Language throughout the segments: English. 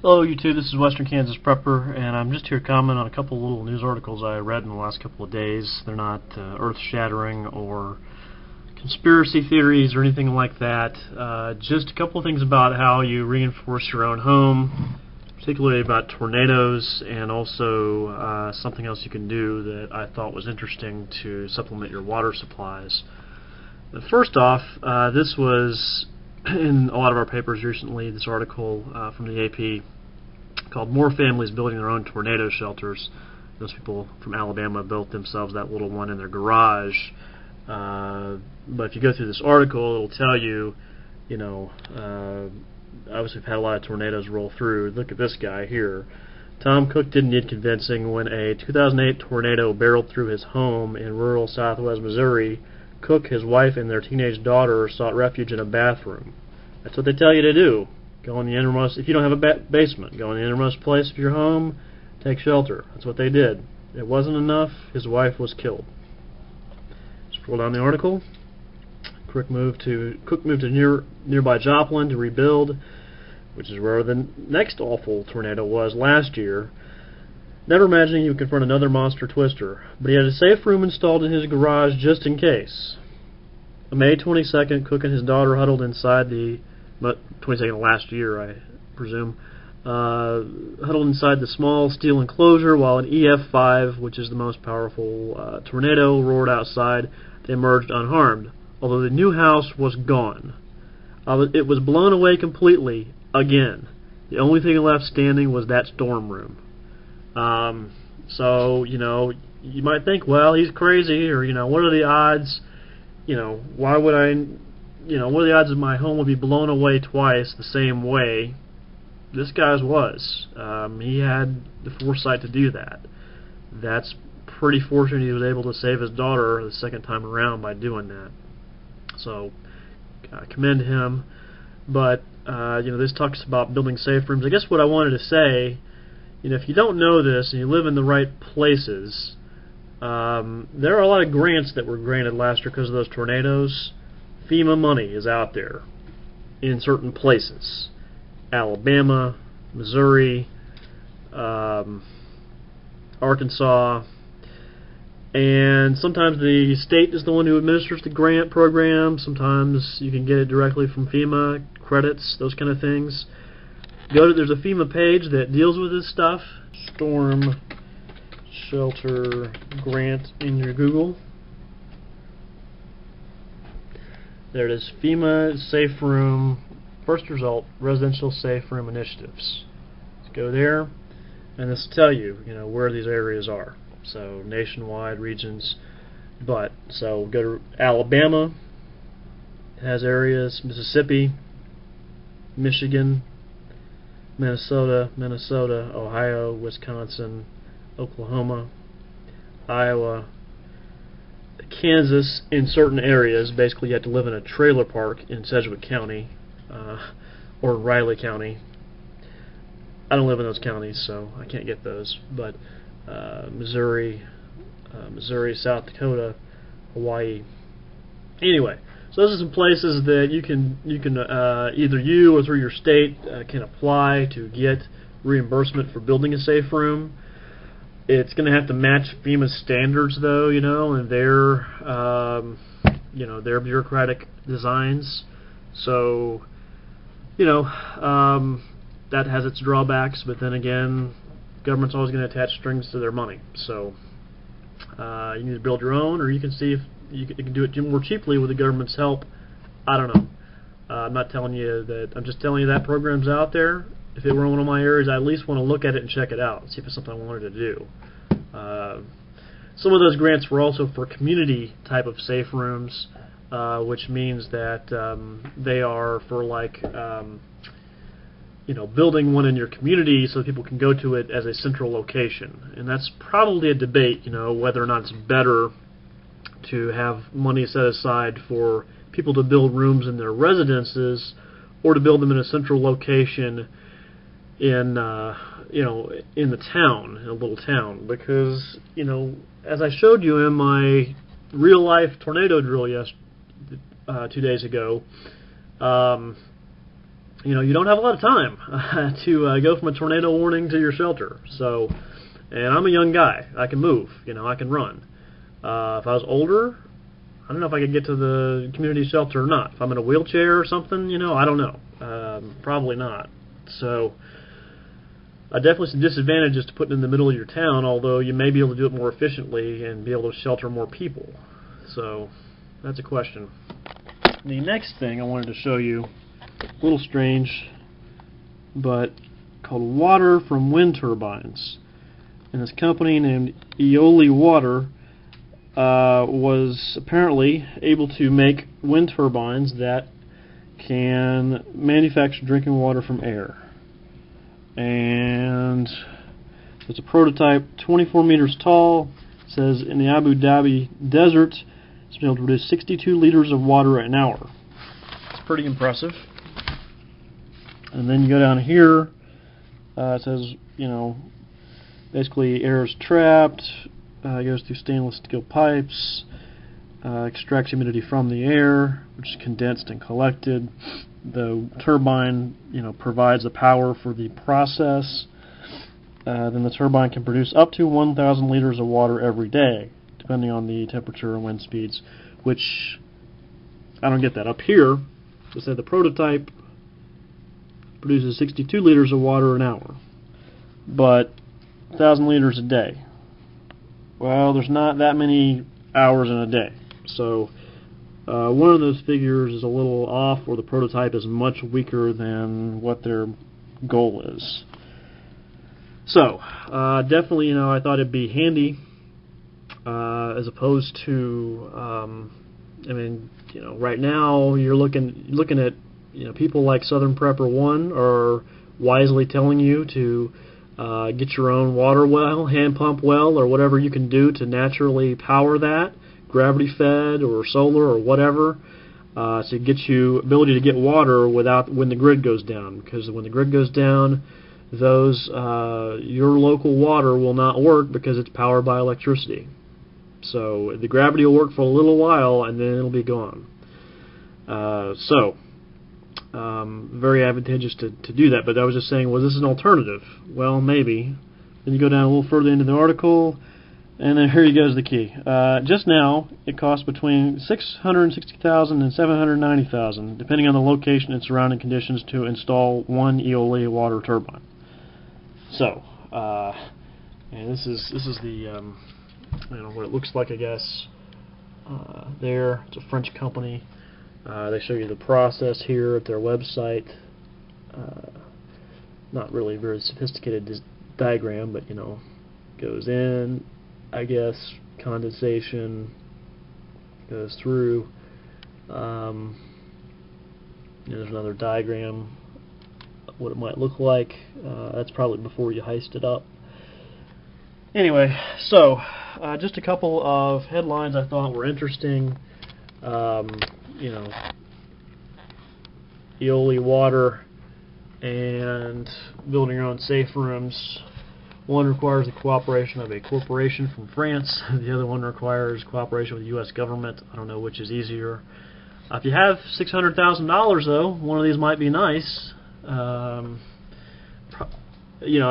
Hello YouTube, this is Western Kansas Prepper, and I'm just here to comment on a couple little news articles I read in the last couple of days. They're not earth-shattering or conspiracy theories or anything like that. Just a couple of things about how you reinforce your own home, particularly about tornadoes, and also something else you can do that I thought was interesting to supplement your water supplies. But first off, this was in a lot of our papers recently, this article from the AP called "More Families Building Their Own Tornado Shelters." Those people from Alabama built themselves that little one in their garage. But if you go through this article, it'll tell you, obviously we've had a lot of tornadoes roll through. Look at this guy here. Tom Cook didn't need convincing when a 2008 tornado barreled through his home in rural southwest Missouri. Cook, his wife, and their teenage daughter sought refuge in a bathroom. That's what they tell you to do. Go in the innermost, if you don't have a basement, go in the innermost place of your home, take shelter. That's what they did. It wasn't enough. His wife was killed. Scroll down the article. Cook moved to nearby Joplin to rebuild, which is where the next awful tornado was last year. Never imagining he would confront another monster twister, but he had a safe room installed in his garage just in case. On May 22nd, Cook and his daughter huddled inside the 22nd of last year, I presume, huddled inside the small steel enclosure while an EF5, which is the most powerful tornado, roared outside. They emerged unharmed, although the new house was gone. It was blown away completely again. The only thing left standing was that storm room. So, you might think, well, he's crazy, or, what are the odds, why would what are the odds that my home would be blown away twice the same way? This guy's was. He had the foresight to do that. That's pretty fortunate he was able to save his daughter the second time around by doing that. So, commend him. But, this talks about building safe rooms. I guess what I wanted to say, if you don't know this and you live in the right places, there are a lot of grants that were granted last year because of those tornadoes. FEMA money is out there in certain places. Alabama, Missouri, Arkansas, and sometimes the state is the one who administers the grant program. Sometimes you can get it directly from FEMA, credits, those kind of things. There's a FEMA page that deals with this stuff. Storm Shelter Grant in your Google. There it is. FEMA Safe Room. First result, Residential Safe Room Initiatives. Let's go there, and this will tell you, where these areas are. So nationwide, regions. So go to Alabama. It has areas. Mississippi, Michigan, Minnesota, Ohio, Wisconsin, Oklahoma, Iowa, Kansas. In certain areas, basically you have to live in a trailer park in Sedgwick County or Riley County. I don't live in those counties, so I can't get those. But Missouri, South Dakota, Hawaii. Anyway, so those are some places that you can either you or through your state can apply to get reimbursement for building a safe room. It's going to have to match FEMA's standards, though, and their bureaucratic designs. So, that has its drawbacks. But then again, government's always going to attach strings to their money. So, you need to build your own, or you can see if you can do it more cheaply with the government's help. I don't know. I'm not telling you that. I'm just telling you that program's out there. If it were in one of my areas, I at least want to look at it and check it out, see if it's something I wanted to do. Some of those grants were also for community type of safe rooms, which means that they are for building one in your community so people can go to it as a central location. And that's probably a debate, whether or not it's better to have money set aside for people to build rooms in their residences or to build them in a central location in the town, in a little town. Because, as I showed you in my real-life tornado drill 2 days ago, you don't have a lot of time to go from a tornado warning to your shelter. So, and I'm a young guy. I can move. I can run. If I was older, I don't know if I could get to the community shelter or not. If I'm in a wheelchair or something, I don't know. Probably not. So, definitely some disadvantages to putting in the middle of your town, although you may be able to do it more efficiently and be able to shelter more people. So, that's a question. The next thing I wanted to show you, a little strange, but called water from wind turbines. And this company named Eole Water was apparently able to make wind turbines that can manufacture drinking water from air. And it's a prototype, 24 meters tall. It says in the Abu Dhabi desert, it's been able to produce 62 liters of water an hour. It's pretty impressive. And then you go down here, it says, basically air is trapped, goes through stainless steel pipes, extracts humidity from the air, which is condensed and collected. The turbine, provides the power for the process. Then the turbine can produce up to 1,000 liters of water every day, depending on the temperature and wind speeds, which I don't get that. Up here, it said the prototype produces 62 liters of water an hour, but 1,000 liters a day. Well, there's not that many hours in a day, so one of those figures is a little off, or the prototype is much weaker than what their goal is. So, definitely, I thought it'd be handy, as opposed to, right now you're looking at, people like Southern Prepper 1 are wisely telling you to get your own water well, hand pump well, or whatever you can do to naturally power that, gravity fed or solar or whatever, to get you ability to get water when the grid goes down. Because when the grid goes down, your local water will not work because it's powered by electricity. So the gravity will work for a little while and then it'll be gone. Very advantageous to do that. But I was just saying, was this an alternative? Well, maybe. Then you go down a little further into the article, and then here goes the key. Just now, it costs between $660,000 and $790,000, depending on the location and surrounding conditions, to install one Eole Water turbine. So, and this is the what it looks like, I guess. There, it's a French company. They show you the process here at their website. Not really a very sophisticated diagram, but goes in, I guess, condensation, goes through. There's another diagram, what it might look like. That's probably before you heist it up. Anyway, so just a couple of headlines I thought were interesting. Eole Water and building your own safe rooms. One requires the cooperation of a corporation from France. The other one requires cooperation with the U.S. government. I don't know which is easier. If you have $600,000, though, one of these might be nice. I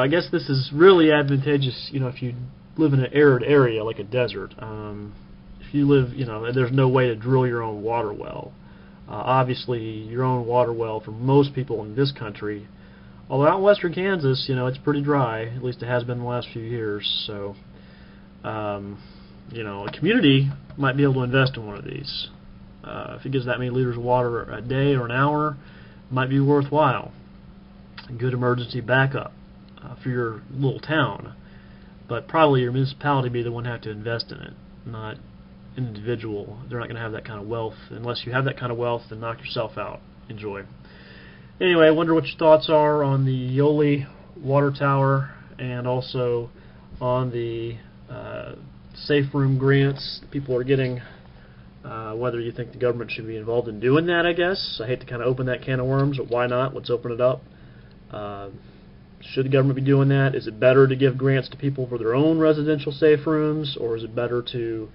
guess this is really advantageous, if you live in an arid area like a desert. If you live, there's no way to drill your own water well. Obviously, your own water well for most people in this country, although out in western Kansas, it's pretty dry. At least it has been the last few years. So, a community might be able to invest in one of these. If it gives that many liters of water a day or an hour, it might be worthwhile. A good emergency backup for your little town. But probably your municipality be the one to have to invest in it, not an individual. They're not going to have that kind of wealth. Unless you have that kind of wealth, then knock yourself out. Enjoy. Anyway, I wonder what your thoughts are on the Eole Water Tower and also on the safe room grants people are getting. Whether you think the government should be involved in doing that, I guess. I hate to kind of open that can of worms, but why not? Let's open it up. Should the government be doing that? Is it better to give grants to people for their own residential safe rooms, or is it better to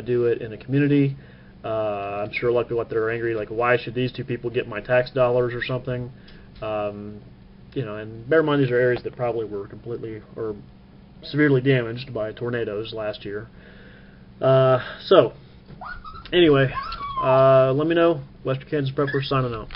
do it in a community? I'm sure a lot of people out there are angry, like, why should these two people get my tax dollars or something? And bear in mind these are areas that probably were completely or severely damaged by tornadoes last year. So, anyway, let me know. Western Kansas Prepper signing out.